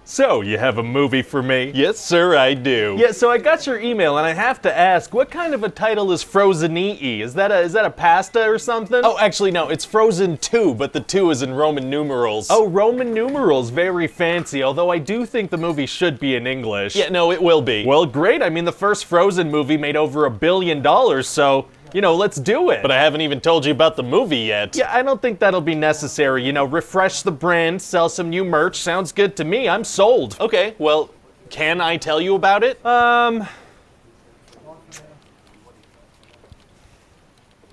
So, you have a movie for me? Yes, sir, I do. Yeah, so I got your email and I have to ask, what kind of a title is Frozen-y? Is that a pasta or something? Oh, actually, no, it's Frozen 2, but the 2 is in Roman numerals. Oh, Roman numerals, very fancy, although I do think the movie should be in English. Yeah, no, it will be. Well, great, I mean, the first Frozen movie made over $1 billion, so, you know, let's do it. But I haven't even told you about the movie yet. Yeah, I don't think that'll be necessary. You know, refresh the brand, sell some new merch. Sounds good to me. I'm sold. Okay, well, can I tell you about it?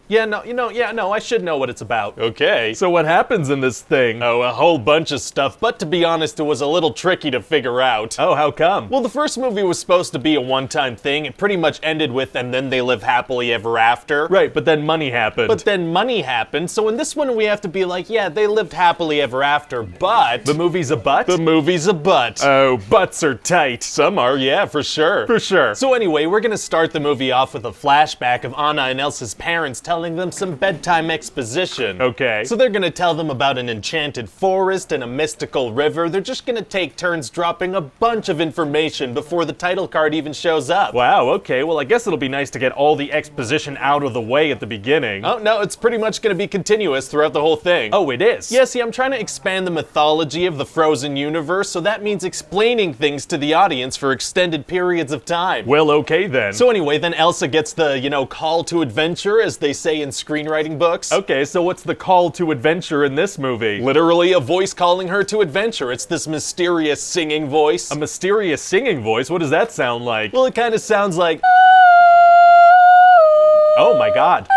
Yeah, no, I should know what it's about. Okay. So what happens in this thing? Oh, a whole bunch of stuff, but to be honest, it was a little tricky to figure out. Oh, how come? Well, the first movie was supposed to be a one-time thing. It pretty much ended with, and then they live happily ever after. Right, but then money happened. But then money happened, so in this one we have to be like, yeah, they lived happily ever after, but... The movie's a butt? The movie's a butt. Oh, butts are tight. Some are, yeah, for sure. For sure. So anyway, we're gonna start the movie off with a flashback of Anna and Elsa's parents telling them some bedtime exposition. Okay. So they're gonna tell them about an enchanted forest and a mystical river. They're just gonna take turns dropping a bunch of information before the title card even shows up. Wow, okay, well I guess it'll be nice to get all the exposition out of the way at the beginning. Oh, no, it's pretty much gonna be continuous throughout the whole thing. Oh, it is? Yeah, see, I'm trying to expand the mythology of the Frozen universe, so that means explaining things to the audience for extended periods of time. Well, okay then. So anyway, then Elsa gets the, call to adventure, as they say in screenwriting books. Okay, so what's the call to adventure in this movie? Literally a voice calling her to adventure. It's this mysterious singing voice. A mysterious singing voice? What does that sound like? Well, it kind of sounds like... Oh my god.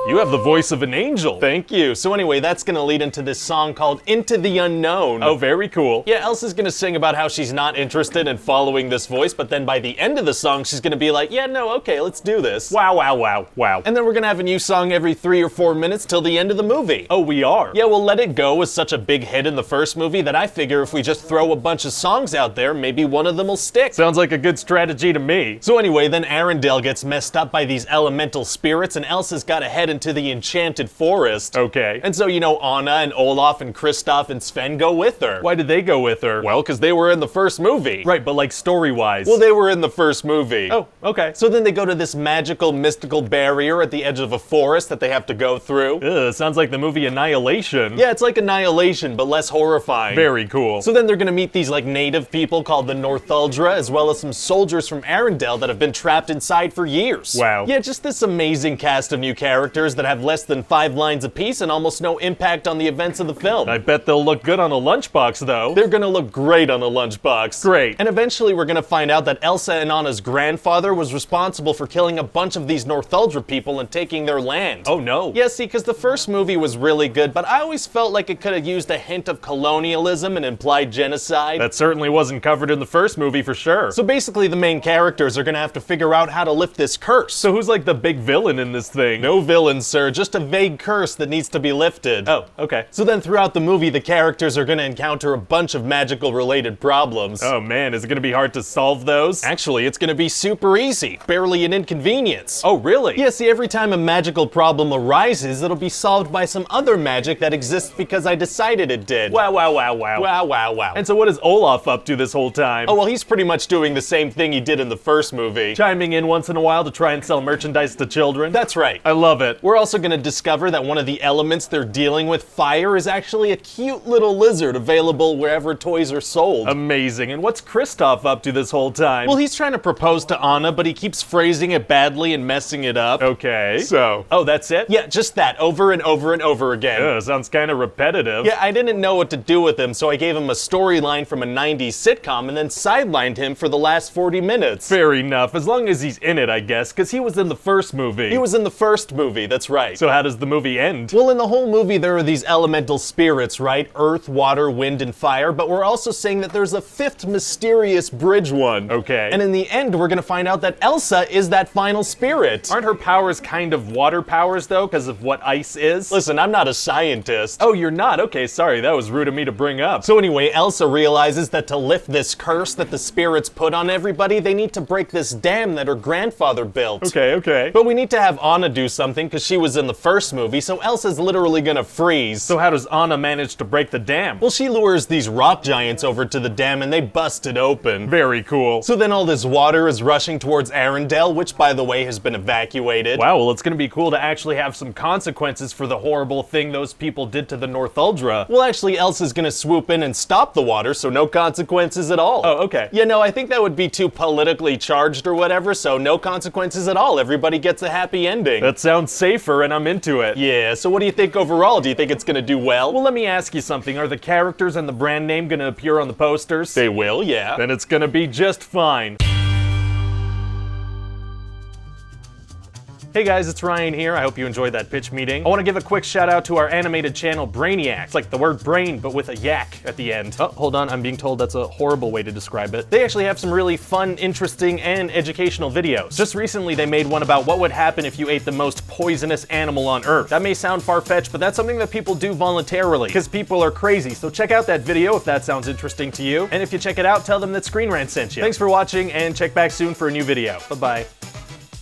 You have the voice of an angel. Thank you. So anyway, that's gonna lead into this song called Into the Unknown. Oh, very cool. Yeah, Elsa's gonna sing about how she's not interested in following this voice, but then by the end of the song, she's gonna be like, yeah, no, okay, let's do this. Wow, wow, wow, wow. And then we're gonna have a new song every 3 or 4 minutes till the end of the movie. Oh, we are? Yeah, well, Let It Go was such a big hit in the first movie that I figure if we just throw a bunch of songs out there, maybe one of them will stick. Sounds like a good strategy to me. So anyway, then Arendelle gets messed up by these elemental spirits, and Elsa's gotta head into the enchanted forest. Okay. And so, Anna and Olaf and Kristoff and Sven go with her. Why did they go with her? Well, because they were in the first movie. Right, but like story-wise. Well, they were in the first movie. Oh, okay. So then they go to this magical, mystical barrier at the edge of a forest that they have to go through. Ugh, sounds like the movie Annihilation. Yeah, it's like Annihilation, but less horrifying. Very cool. So then they're gonna meet these native people called the Northuldra, as well as some soldiers from Arendelle that have been trapped inside for years. Wow. Yeah, just this amazing cast of new characters that have less than 5 lines apiece and almost no impact on the events of the film. I bet they'll look good on a lunchbox, though. They're gonna look great on a lunchbox. Great. And eventually we're gonna find out that Elsa and Anna's grandfather was responsible for killing a bunch of these Northuldra people and taking their land. Oh no. Yeah, see, because the first movie was really good, but I always felt like it could have used a hint of colonialism and implied genocide. That certainly wasn't covered in the first movie for sure. So basically the main characters are gonna have to figure out how to lift this curse. So who's like the big villain in this thing? No villain, sir, just a vague curse that needs to be lifted. Oh, okay. So then throughout the movie, the characters are gonna encounter a bunch of magical related problems. Oh man, is it gonna be hard to solve those? Actually, it's gonna be super easy. Barely an inconvenience. Oh, really? Yeah, see, every time a magical problem arises, it'll be solved by some other magic that exists because I decided it did. Wow, wow, wow, wow. Wow, wow, wow. And so what is Olaf up to this whole time? Oh, well, he's pretty much doing the same thing he did in the first movie. Chiming in once in a while to try and sell merchandise to children? That's right. I love it. We're also gonna discover that one of the elements they're dealing with, fire, is actually a cute little lizard available wherever toys are sold. Amazing. And what's Kristoff up to this whole time? Well, he's trying to propose to Anna, but he keeps phrasing it badly and messing it up. Okay. So. Oh, that's it? Yeah, just that, over and over and over again. Ugh, sounds kind of repetitive. Yeah, I didn't know what to do with him, so I gave him a storyline from a 90s sitcom and then sidelined him for the last 40 minutes. Fair enough, as long as he's in it, I guess, because he was in the first movie. He was in the first movie, that's right. So how does the movie end? Well, in the whole movie, there are these elemental spirits, right? Earth, water, wind, and fire, but we're also saying that there's a fifth mysterious bridge one. Okay. And in the end, we're gonna find out that Elsa is that final spirit. Aren't her powers kind of water powers, though, because of what ice is? Listen, I'm not a scientist. Oh, you're not? Okay, sorry, that was rude of me to bring up. So anyway, Elsa realizes that to lift this curse that the spirits put on everybody, they need to break this dam that her grandfather built. Okay. But we need to have Anna do something, because because she was in the first movie, so Elsa's literally gonna freeze. So how does Anna manage to break the dam? Well, she lures these rock giants over to the dam and they bust it open. Very cool. So then all this water is rushing towards Arendelle, which by the way has been evacuated. Wow, well it's gonna be cool to actually have some consequences for the horrible thing those people did to the Northuldra. Well, actually, Elsa's gonna swoop in and stop the water, so no consequences at all. Oh, okay. You know, I think that would be too politically charged or whatever, so no consequences at all. Everybody gets a happy ending. That sounds safer and I'm into it. Yeah, so what do you think overall? Do you think it's gonna do well? Well, let me ask you something. Are the characters and the brand name gonna appear on the posters? They will, yeah. Then it's gonna be just fine. Hey guys, it's Ryan here. I hope you enjoyed that pitch meeting. I want to give a quick shout out to our animated channel, Brainiac. It's like the word brain, but with a yak at the end. Oh, hold on, I'm being told that's a horrible way to describe it. They actually have some really fun, interesting, and educational videos. Just recently, they made one about what would happen if you ate the most poisonous animal on Earth. That may sound far-fetched, but that's something that people do voluntarily, because people are crazy. So check out that video if that sounds interesting to you. And if you check it out, tell them that ScreenRant sent you. Thanks for watching, and check back soon for a new video. Bye-bye.